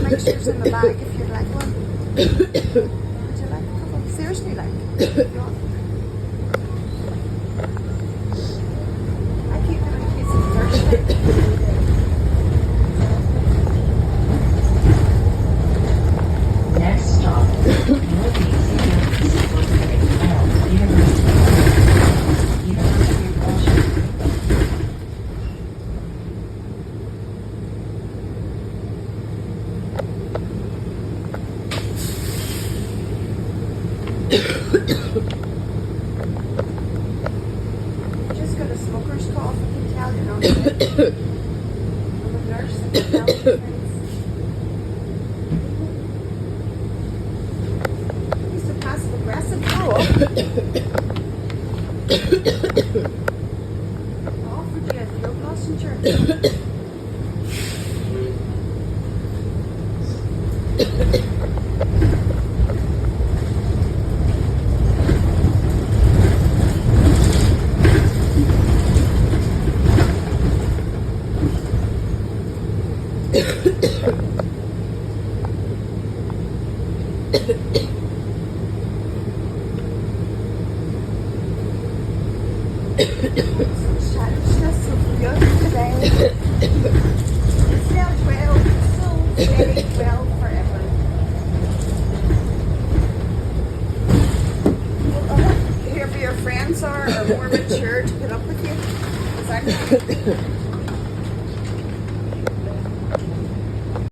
Mixtures in the bag if you'd like one. Would you like a couple? Seriously, like. I keep them in case it's thirsty. Next stop, Northeast University of Washington. Just got a smoker's cough, I can tell you, don't you? I'm a nurse, I can tell you things. He's a passive aggressive grow up. I offered you a throat loss insurance. Childishness of youth today. It's now 12, so very 12 forever. Whoever your friends are more mature to put up with you. Exactly.